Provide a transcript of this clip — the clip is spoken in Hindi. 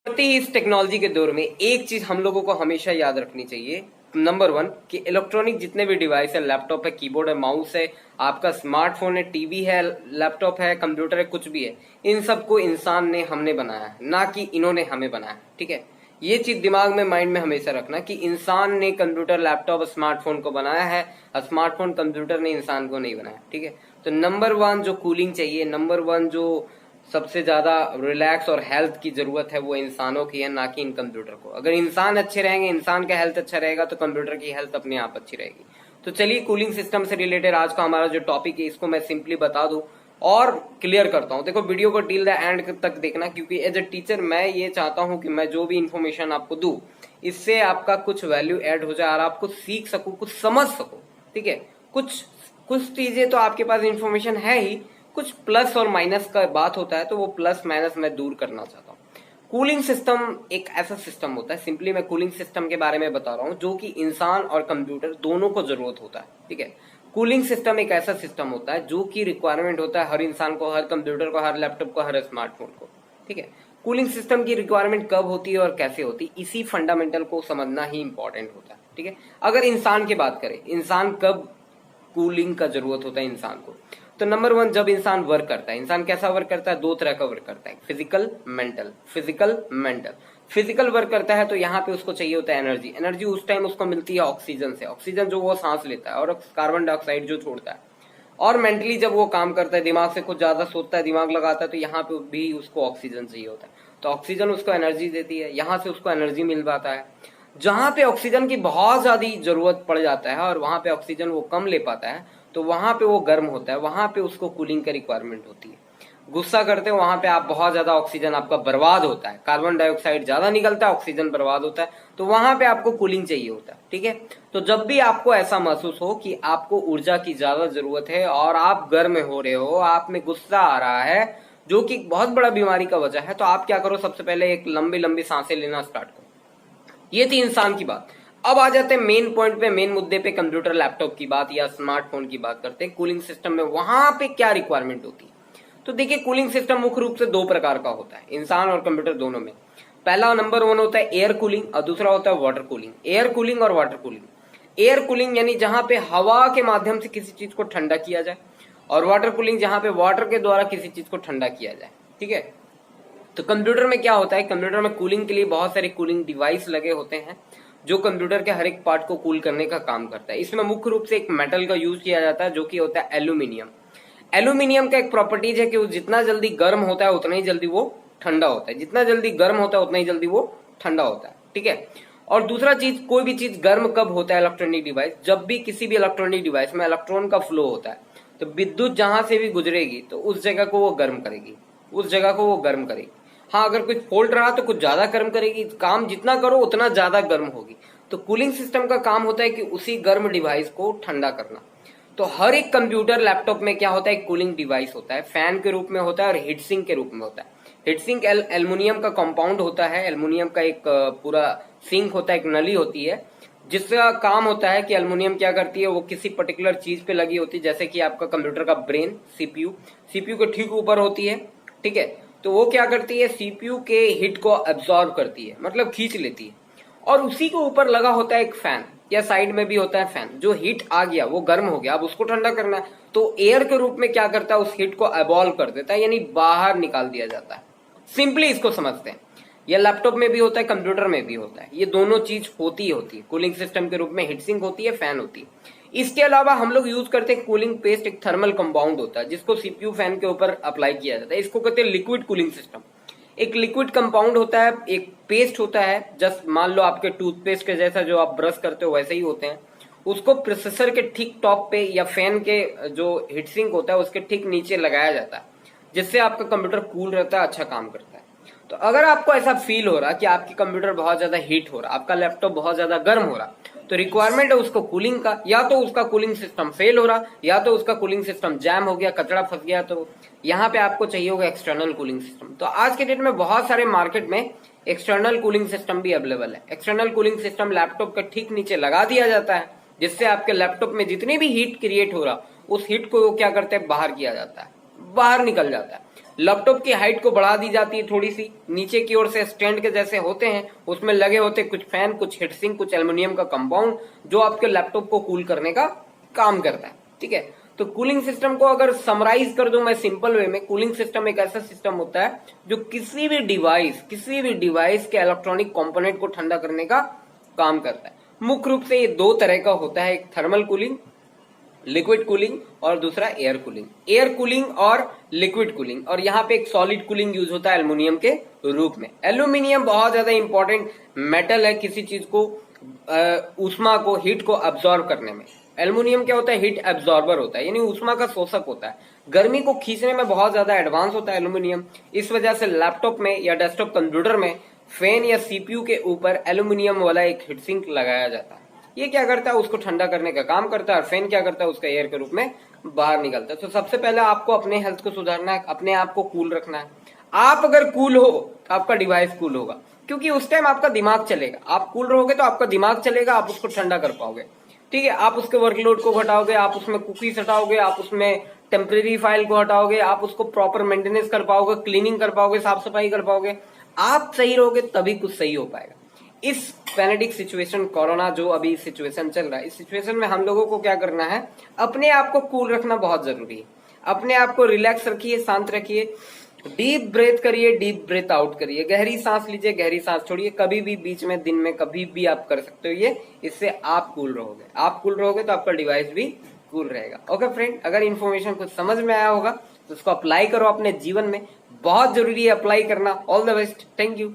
बढ़ती इस टेक्नोलॉजी के दौर में एक चीज हम लोगों को हमेशा याद रखनी चाहिए। नंबर वन कि इलेक्ट्रॉनिक जितने भी डिवाइस है, लैपटॉप है, कीबोर्ड है, माउस है, आपका स्मार्टफोन है, टीवी है, लैपटॉप है, कंप्यूटर है, कुछ भी है, इन सबको इंसान ने हमने बनाया है, ना कि इन्होंने हमें बनाया। ठीक है, ये चीज दिमाग में माइंड में हमेशा रखना कि इंसान ने कंप्यूटर, लैपटॉप, स्मार्टफोन को बनाया है, स्मार्टफोन, कंप्यूटर ने इंसान को नहीं बनाया। ठीक है, तो नंबर वन जो कूलिंग चाहिए, नंबर वन जो सबसे ज्यादा रिलैक्स और हेल्थ की जरूरत है, वो इंसानों की है, ना कि इन कंप्यूटर को। अगर इंसान अच्छे रहेंगे, इंसान का हेल्थ अच्छा रहेगा, तो कंप्यूटर की हेल्थ अपने आप अच्छी रहेगी। तो चलिए कूलिंग सिस्टम से रिलेटेड आज का हमारा जो टॉपिक है, इसको मैं सिंपली बता दूं और क्लियर करता हूं। देखो, वीडियो को टिल द एंड तक देखना, क्योंकि एज ए टीचर मैं ये चाहता हूं कि मैं जो भी इंफॉर्मेशन आपको दूं, इससे आपका कुछ वैल्यू ऐड हो जाए और आप कुछ सीख सको, कुछ समझ सको। ठीक है, कुछ कुछ चीजें तो आपके पास इंफॉर्मेशन है ही, कुछ प्लस और माइनस का बात होता है, तो वो प्लस माइनस मैं दूर करना चाहता हूँ। कूलिंग सिस्टम एक ऐसा सिस्टम होता है, सिंपली मैं कूलिंग सिस्टम के बारे में बता रहा हूँ, जो कि इंसान और कंप्यूटर दोनों को जरूरत होता है। ठीक है, कूलिंग सिस्टम एक ऐसा सिस्टम होता है जो कि रिक्वायरमेंट होता है हर इंसान को, हर कंप्यूटर को, हर लैपटॉप को, हर स्मार्टफोन को। ठीक है, कूलिंग सिस्टम की रिक्वायरमेंट कब होती है और कैसे होती है, इसी फंडामेंटल को समझना ही इंपॉर्टेंट होता है। ठीक है, अगर इंसान की बात करें, इंसान कब कूलिंग का जरूरत होता है इंसान को, तो नंबर वन जब इंसान वर्क करता है। इंसान कैसा वर्क करता है? दो तरह का वर्क करता है, physical mental. Physical mental, physical work करता है तो यहाँ पे उसको चाहिए होता है एनर्जी। एनर्जी उस टाइम उसको मिलती है ऑक्सीजन से, ऑक्सीजन जो वो सांस लेता है और कार्बन डाइऑक्साइड जो छोड़ता है। और मेंटली जब वो काम करता है, दिमाग से कुछ ज्यादा सोचता है, दिमाग लगाता है, तो यहाँ पे भी उसको ऑक्सीजन चाहिए होता है। तो ऑक्सीजन उसको एनर्जी देती है, यहाँ से उसको एनर्जी मिल पाता है। जहां पे ऑक्सीजन की बहुत ज्यादा जरूरत पड़ जाता है और वहां पे ऑक्सीजन वो कम ले पाता है, तो वहां पे वो गर्म होता है, वहां पे उसको कूलिंग की रिक्वायरमेंट होती है। गुस्सा करते हो वहां पे आप बहुत ज्यादा ऑक्सीजन आपका बर्बाद होता है, कार्बन डाइऑक्साइड ज्यादा निकलता है, ऑक्सीजन बर्बाद होता है, तो वहां पे आपको कूलिंग चाहिए होता है। ठीक है, तो जब भी आपको ऐसा महसूस हो कि आपको ऊर्जा की ज्यादा जरूरत है और आप गर्म हो रहे हो, आप में गुस्सा आ रहा है, जो कि बहुत बड़ा बीमारी का वजह है, तो आप क्या करो, सबसे पहले एक लंबी लंबी सांसें लेना स्टार्ट करो। ये थी इंसान की बात। अब आ जाते हैं मेन पॉइंट पे, मेन मुद्दे पे, कंप्यूटर, लैपटॉप की बात या स्मार्टफोन की बात करते हैं। कूलिंग सिस्टम में वहां पे क्या रिक्वायरमेंट होती है? तो देखिए, कूलिंग सिस्टम मुख्य रूप से दो प्रकार का होता है, इंसान और कंप्यूटर दोनों में। पहला नंबर वन होता है एयर कूलिंग और दूसरा होता है वाटर कूलिंग। एयर कूलिंग और वाटर कूलिंग। एयर कूलिंग यानी जहां पे हवा के माध्यम से किसी चीज को ठंडा किया जाए, और वाटर कूलिंग जहां पे वाटर के द्वारा किसी चीज को ठंडा किया जाए। ठीक है, तो कंप्यूटर में क्या होता है, कंप्यूटर में कूलिंग के लिए बहुत सारे कूलिंग डिवाइस लगे होते हैं, जो कंप्यूटर के हर एक पार्ट को कूल करने का काम करता है। इसमें मुख्य रूप से एक मेटल का यूज किया जाता है, जो कि होता है एल्यूमिनियम। एल्यूमिनियम का एक प्रॉपर्टीज है कि वो जितना जल्दी गर्म होता है उतना ही जल्दी वो ठंडा होता है, जितना जल्दी गर्म होता है उतना ही जल्दी वो ठंडा होता है। ठीक है, और दूसरा चीज, कोई भी चीज गर्म कब होता है इलेक्ट्रॉनिक डिवाइस, जब भी किसी भी इलेक्ट्रॉनिक डिवाइस में इलेक्ट्रॉन का फ्लो होता है, तो विद्युत जहां से भी गुजरेगी तो उस जगह को वो गर्म करेगी, उस जगह को वो गर्म करेगी। हाँ, अगर कुछ फॉल्ट रहा तो कुछ ज्यादा गर्म करेगी, काम जितना करो उतना ज्यादा गर्म होगी। तो कूलिंग सिस्टम का काम होता है कि उसी गर्म डिवाइस को ठंडा करना। तो हर एक कंप्यूटर, लैपटॉप में क्या होता है, एक कूलिंग डिवाइस होता है, फैन के रूप में होता है और हीट सिंक के रूप में होता है। हीट सिंक एल्युमिनियम का कंपाउंड होता है, एल्युमिनियम का एक पूरा सिंक होता है, एक नली होती है, जिसका काम होता है कि एल्युमिनियम क्या करती है, वो किसी पर्टिकुलर चीज पे लगी होती है, जैसे कि आपका कंप्यूटर का ब्रेन, सीपीयू, सीपीयू के ठीक ऊपर होती है। ठीक है, तो वो क्या करती है, सीपीयू के हिट को एब्सॉर्ब करती है, मतलब खींच लेती है, और उसी के ऊपर लगा होता है एक फैन, या साइड में भी होता है फैन। जो हीट आ गया, वो गर्म हो गया, अब उसको ठंडा करना है, तो एयर के रूप में क्या करता है, उस हीट को एबॉल्व कर देता है, यानी बाहर निकाल दिया जाता है। सिंपली इसको समझते हैं, यह लैपटॉप में भी होता है, कंप्यूटर में भी होता है, ये दोनों चीज होती है कूलिंग सिस्टम के रूप में। हीट सिंक होती है, फैन होती है। इसके अलावा हम लोग यूज करते हैं कूलिंग पेस्ट, एक थर्मल कंपाउंड होता है, जिसको सीपीयू फैन के ऊपर अप्लाई किया जाता है। इसको कहते हैं लिक्विड कूलिंग सिस्टम। एक लिक्विड कंपाउंड होता है, एक पेस्ट होता है, जस्ट मान लो आपके टूथपेस्ट के जैसा, जो आप ब्रश करते हो वैसे ही होते हैं। उसको प्रोसेसर के ठीक टॉप पे या फैन के जो हीट सिंक होता है उसके ठीक नीचे लगाया जाता है, जिससे आपका कंप्यूटर कूल रहता है, अच्छा काम करता है। तो अगर आपको ऐसा फील हो रहा कि आपकी कंप्यूटर बहुत ज्यादा हीट हो रहा, आपका लैपटॉप बहुत ज्यादा गर्म हो रहा, तो रिक्वायरमेंट है उसको कूलिंग का। या तो उसका कूलिंग सिस्टम फेल हो रहा, या तो उसका कूलिंग सिस्टम जैम हो गया, कचरा फंस गया, तो यहाँ पे आपको चाहिए होगा एक्सटर्नल कूलिंग सिस्टम। तो आज के डेट में बहुत सारे मार्केट में एक्सटर्नल कूलिंग सिस्टम भी अवेलेबल है। एक्सटर्नल कूलिंग सिस्टम लैपटॉप के ठीक नीचे लगा दिया जाता है, जिससे आपके लैपटॉप में जितनी भी हीट क्रिएट हो रहा, उस हीट को क्या करते हैं, बाहर किया जाता है, बाहर निकल जाता है। लैपटॉप की हाइट को बढ़ा दी जाती है थोड़ी सी, नीचे की ओर से स्टैंड के जैसे होते हैं, उसमें लगे होते कुछ फैन, कुछ हीटसिंक, कुछ एल्युमिनियम का कंपाउंड जो आपके लैपटॉप को कूल करने का काम करता है। ठीक है, तो कूलिंग सिस्टम को अगर समराइज कर दूं मैं सिंपल वे में, कूलिंग सिस्टम एक ऐसा सिस्टम होता है जो किसी भी डिवाइस के इलेक्ट्रॉनिक कंपोनेंट को ठंडा करने का काम करता है। मुख्य रूप से ये दो तरह का होता है, एक थर्मल कूलिंग, लिक्विड कूलिंग, और दूसरा एयर कूलिंग। एयर कूलिंग और लिक्विड कूलिंग, और यहाँ पे एक सॉलिड कूलिंग यूज होता है एल्युमिनियम के रूप में। एल्युमिनियम बहुत ज्यादा इंपॉर्टेंट मेटल है किसी चीज को ऊष्मा को, हीट को अब्सॉर्ब करने में। एल्युमिनियम क्या होता है? हीट एब्जॉर्बर होता है, यानी ऊष्मा का शोषक होता है। गर्मी को खींचने में बहुत ज्यादा एडवांस होता है एल्युमिनियम। इस वजह से लैपटॉप में या डेस्कटॉप कंप्यूटर में फैन या सीपीयू के ऊपर एल्युमिनियम वाला एक हीटसिंक लगाया जाता है। ये क्या करता है? उसको ठंडा करने का काम करता है, और फैन क्या करता है? उसका एयर के रूप में बाहर निकलता है। तो सबसे पहले आपको अपने हेल्थ को सुधारना है, अपने आप को कूल रखना है। आप अगर कूल हो तो आपका डिवाइस कूल होगा, क्योंकि उस टाइम आपका दिमाग चलेगा। आप कूल रहोगे तो आपका दिमाग चलेगा, आप उसको ठंडा कर पाओगे। ठीक है, आप उसके वर्कलोड को घटाओगे, आप उसमें कुकीज हटाओगे, आप उसमें टेम्परेरी फाइल को हटाओगे, आप उसको प्रॉपर मेंटेनेंस कर पाओगे, क्लीनिंग कर पाओगे, साफ सफाई कर पाओगे। आप सही रहोगे तभी कुछ सही हो पाएगा। इस पैनेडिक सिचुएशन, कोरोना जो अभी सिचुएशन चल रहा है, इस सिचुएशन में हम लोगों को क्या करना है? अपने आप को कूल रखना बहुत जरूरी है। अपने आप को रिलैक्स रखिए, शांत रखिए, डीप ब्रेथ करिए, डीप ब्रेथ आउट करिए, गहरी सांस लीजिए, गहरी सांस छोड़िए। कभी भी बीच में, दिन में कभी भी आप कर सकते हो ये। इससे आप कूल रहोगे। आप कूल रहोगे तो आपका डिवाइस भी कूल रहेगा। ओके फ्रेंड, अगर इन्फॉर्मेशन कुछ समझ में आया होगा तो उसको अप्लाई करो अपने जीवन में। बहुत जरूरी है अप्लाई करना। All the best, thank you.